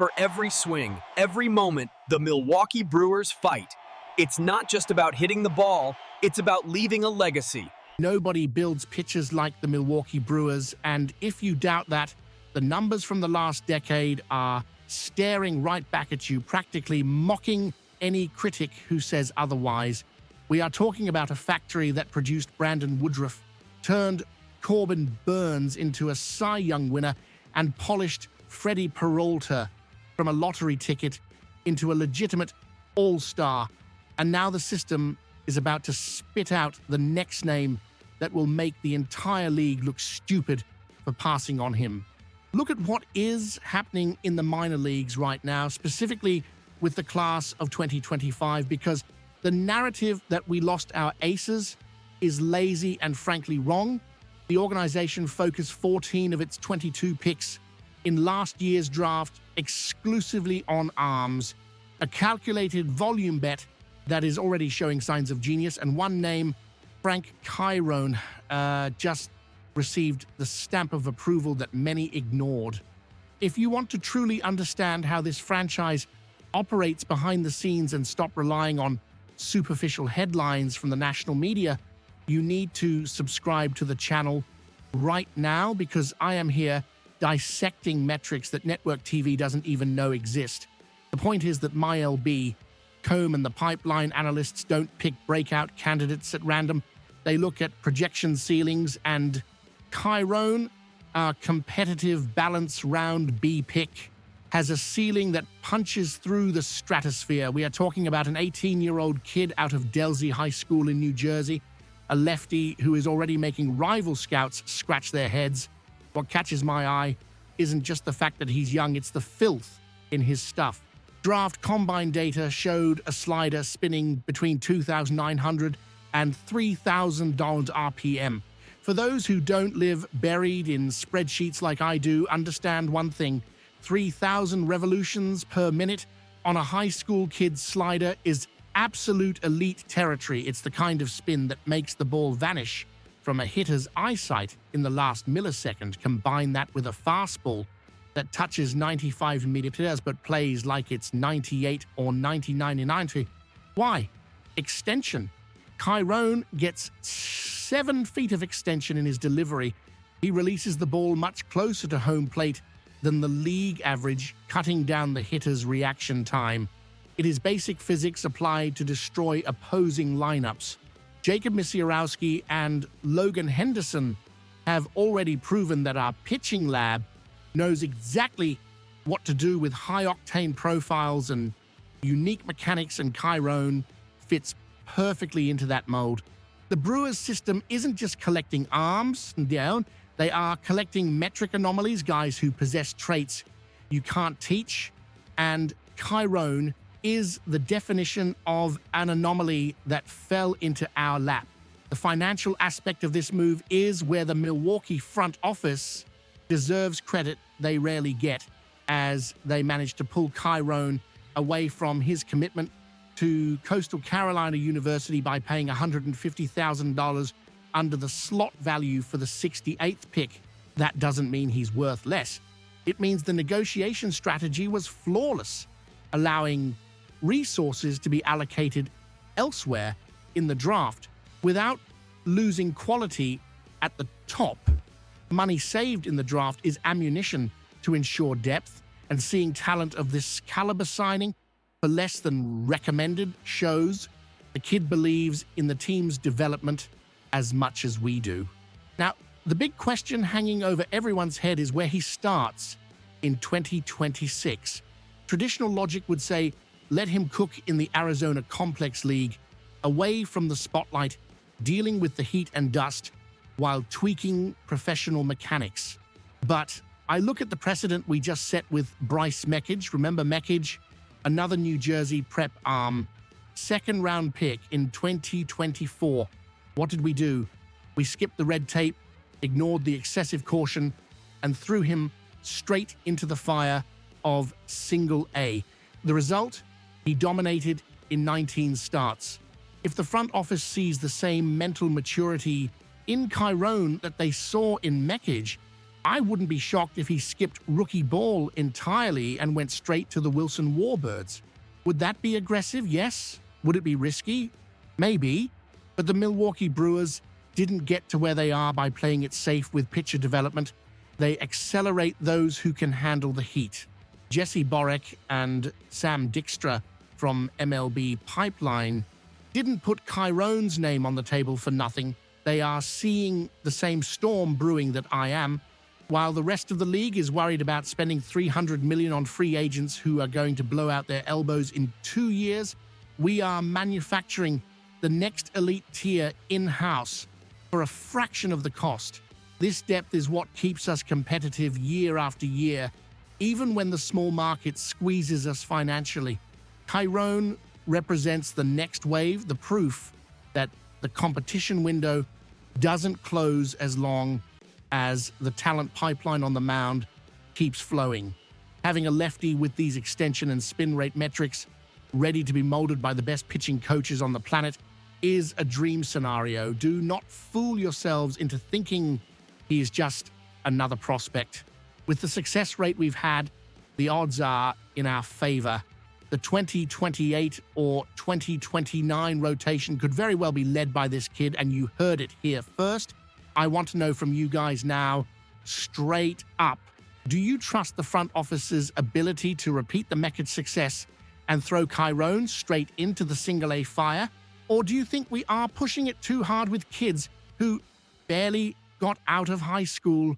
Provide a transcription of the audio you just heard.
For every swing, every moment, the Milwaukee Brewers fight. It's not just about hitting the ball, it's about leaving a legacy. Nobody builds pitchers like the Milwaukee Brewers, and if you doubt that, the numbers from the last decade are staring right back at you, practically mocking any critic who says otherwise. We are talking about a factory that produced Brandon Woodruff, turned Corbin Burns into a Cy Young winner, and polished Freddie Peralta from a lottery ticket into a legitimate all-star. And now the system is about to spit out the next name that will make the entire league look stupid for passing on him. Look at what is happening in the minor leagues right now, specifically with the class of 2025, because the narrative that we lost our aces is lazy and frankly wrong. The organization focused 14 of its 22 picks in last year's draft exclusively on arms, a calculated volume bet that is already showing signs of genius, and one name, Frank Chiron, just received the stamp of approval that many ignored. If you want to truly understand how this franchise operates behind the scenes and stop relying on superficial headlines from the national media, you need to subscribe to the channel right now, because I am here dissecting metrics that network TV doesn't even know exist. The point is that MLB, Comb, and the pipeline analysts don't pick breakout candidates at random. They look at projection ceilings, and Chiron, our competitive balance round B pick, has a ceiling that punches through the stratosphere. We are talking about an 18-year-old kid out of Delsey High School in New Jersey, a lefty who is already making rival scouts scratch their heads. What catches my eye isn't just the fact that he's young, it's the filth in his stuff. Draft combine data showed a slider spinning between 2,900 and $3,000 RPM. For those who don't live buried in spreadsheets like I do, understand one thing: 3,000 revolutions per minute on a high school kid's slider is absolute elite territory. It's the kind of spin that makes the ball vanish from a hitter's eyesight in the last millisecond. Combine that with a fastball that touches 95 meters but plays like it's 98 or 99 in 90. Why? Extension. Chiron gets 7 feet of extension in his delivery. He releases the ball much closer to home plate than the league average, cutting down the hitter's reaction time. It is basic physics applied to destroy opposing lineups. Jacob Misiorowski and Logan Henderson have already proven that our pitching lab knows exactly what to do with high-octane profiles and unique mechanics, and Chiron fits perfectly into that mold. The Brewers system isn't just collecting arms, they are collecting metric anomalies, guys who possess traits you can't teach, and Chiron is the definition of an anomaly that fell into our lap. The financial aspect of this move is where the Milwaukee front office deserves credit they rarely get, as they managed to pull Chiron away from his commitment to Coastal Carolina University by paying $150,000 under the slot value for the 68th pick. That doesn't mean he's worth less. It means the negotiation strategy was flawless, allowing resources to be allocated elsewhere in the draft without losing quality at the top. Money saved in the draft is ammunition to ensure depth, and seeing talent of this caliber signing for less than recommended shows the kid believes in the team's development as much as we do. Now, the big question hanging over everyone's head is where he starts in 2026. Traditional logic would say, let him cook in the Arizona Complex League, away from the spotlight, dealing with the heat and dust while tweaking professional mechanics. But I look at the precedent we just set with Bryce Meckage. Remember Meckage? Another New Jersey prep arm, second-round pick in 2024. What did we do? We skipped the red tape, ignored the excessive caution, and threw him straight into the fire of single A. The result? He dominated in 19 starts. If the front office sees the same mental maturity in Chiron that they saw in Meckage, I wouldn't be shocked if he skipped rookie ball entirely and went straight to the Wilson Warbirds. Would that be aggressive? Yes. Would it be risky? Maybe. But the Milwaukee Brewers didn't get to where they are by playing it safe with pitcher development. They accelerate those who can handle the heat. Jesse Borek and Sam Dykstra from MLB Pipeline didn't put Chiron's name on the table for nothing. They are seeing the same storm brewing that I am. While the rest of the league is worried about spending $300 million on free agents who are going to blow out their elbows in 2 years, we are manufacturing the next elite tier in-house for a fraction of the cost. This depth is what keeps us competitive year after year, even when the small market squeezes us financially. Chiron represents the next wave, the proof that the competition window doesn't close as long as the talent pipeline on the mound keeps flowing. Having a lefty with these extension and spin rate metrics ready to be molded by the best pitching coaches on the planet is a dream scenario. Do not fool yourselves into thinking he is just another prospect. With the success rate we've had, the odds are in our favor. The 2028 or 2029 rotation could very well be led by this kid, and you heard it here first. I want to know from you guys now, straight up, do you trust the front office's ability to repeat the Mecca's success and throw Chiron straight into the single-A fire? Or do you think we are pushing it too hard with kids who barely got out of high school